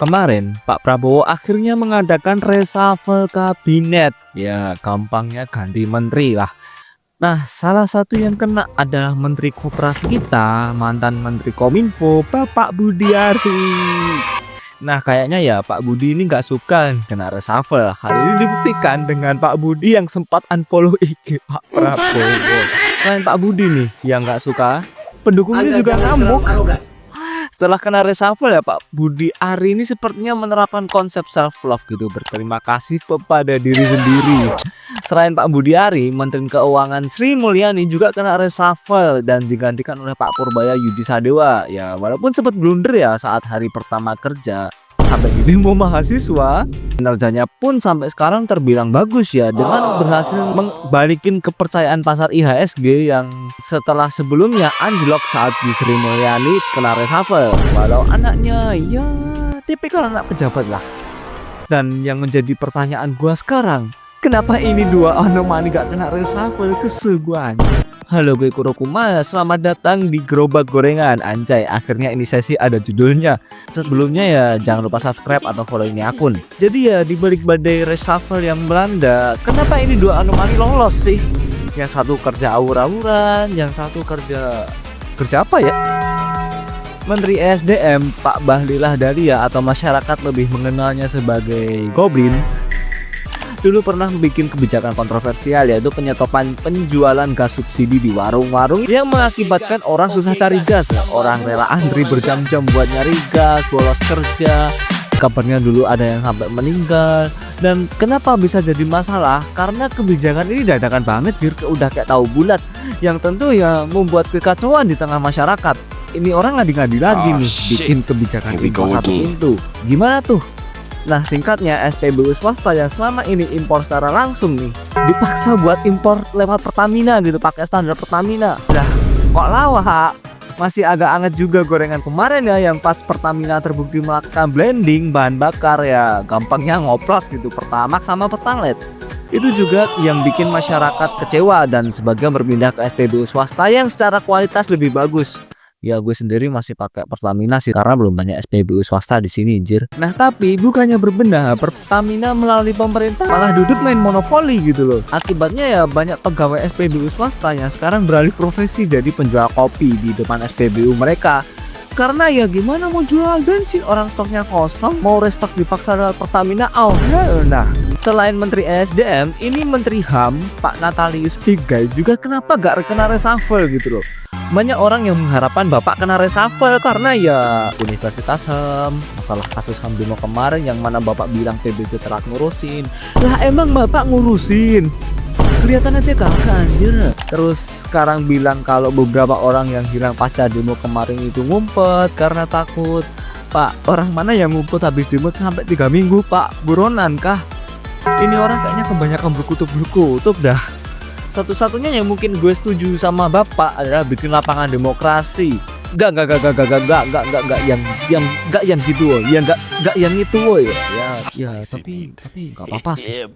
Kemarin Pak Prabowo akhirnya mengadakan reshuffle kabinet. Ya, gampangnya ganti menteri lah. Nah, salah satu yang kena adalah Menteri Koperasi kita, mantan Menteri Kominfo, Bapak Budiari. Nah, kayaknya ya Pak Budi ini nggak suka kena reshuffle. Hal ini dibuktikan dengan Pak Budi yang sempat unfollow IG Pak Prabowo. Selain Pak Budi nih yang nggak suka, pendukungnya juga ngamuk. Setelah kena reshuffle ya Pak Budi Ari ini sepertinya menerapkan konsep self love gitu, berterima kasih kepada diri sendiri. Selain Pak Budi Ari, Menteri Keuangan Sri Mulyani juga kena reshuffle dan digantikan oleh Pak Purbaya Yudi Sadewa. Ya walaupun sempat blunder ya saat hari pertama kerja sampai di demo mahasiswa, kinerjanya pun sampai sekarang terbilang bagus ya, dengan berhasil membalikin kepercayaan pasar IHSG yang setelah sebelumnya anjlok saat di Sri Mulyani kena reshuffle. Walau anaknya ya tipikal anak pejabat lah. Dan yang menjadi pertanyaan gua sekarang, kenapa ini dua anomali gak kena reshuffle? Kesel gua. Halo gue Kurokuma, selamat datang di Gerobak Gorengan. Anjay, akhirnya ini sesi ada judulnya. Sebelumnya ya jangan lupa subscribe atau follow ini akun. Jadi ya di balik badai reshuffle yang melanda, kenapa ini dua anomali lolos sih? Yang satu kerja awur-awuran, yang satu kerja apa ya? Menteri ESDM Pak Bahlil Lahadalia atau masyarakat lebih mengenalnya sebagai Goblin, dulu pernah bikin kebijakan kontroversial, yaitu penyetopan penjualan gas subsidi di warung-warung yang mengakibatkan orang susah cari gas. Orang rela antri berjam-jam buat nyari gas, bolos kerja. Kabarnya dulu ada yang sampai meninggal. Dan kenapa bisa jadi masalah? Karena kebijakan ini dadakan banget, jir, udah kayak tahu bulat, yang tentu ya membuat kekacauan di tengah masyarakat. Ini orang ngadi-ngadi lagi nih bikin kebijakan impor satu pintu. Gimana tuh? Nah, singkatnya SPBU swasta yang selama ini impor secara langsung nih dipaksa buat impor lewat Pertamina gitu, pakai standar Pertamina. Lah, kok lawak? Masih agak anget juga gorengan kemarin ya, yang pas Pertamina terbukti melakukan blending bahan bakar ya, gampangnya ngoplos gitu, Pertamax sama Pertalite. Itu juga yang bikin masyarakat kecewa dan sebagian berpindah ke SPBU swasta yang secara kualitas lebih bagus. Ya gue sendiri masih pakai Pertamina sih karena belum banyak SPBU swasta di sini, jir. Nah, tapi bukannya berbenah, Pertamina melalui pemerintah malah duduk main monopoli gitu loh. Akibatnya ya banyak pegawai SPBU swasta yang sekarang beralih profesi jadi penjual kopi di depan SPBU mereka. Karena ya gimana mau jual bensin, orang stoknya kosong, mau restock dipaksa lewat Pertamina. Oh nah, selain Menteri ESDM, ini Menteri HAM Pak Natalius Pigai juga kenapa gak kena reshuffle gitu loh. Banyak orang yang mengharapkan Bapak kena reshuffle karena ya Universitas HAM, masalah kasus HAM demo kemarin yang mana Bapak bilang PBB telat ngurusin. Lah emang Bapak ngurusin? Kelihatan aja kakak anjir. Terus sekarang bilang kalau beberapa orang yang hilang pasca demo kemarin itu ngumpet karena takut. Pak, orang mana yang ngumpet habis demo sampai 3 minggu Pak? Buronan kah? Ini orang kayaknya kebanyakan berkutub dah. Satu-satunya yang mungkin gue setuju sama Bapak adalah bikin lapangan demokrasi. Enggak yang gitu woy. Ya enggak yang itu woy. Ya tapi enggak apa-apa sih.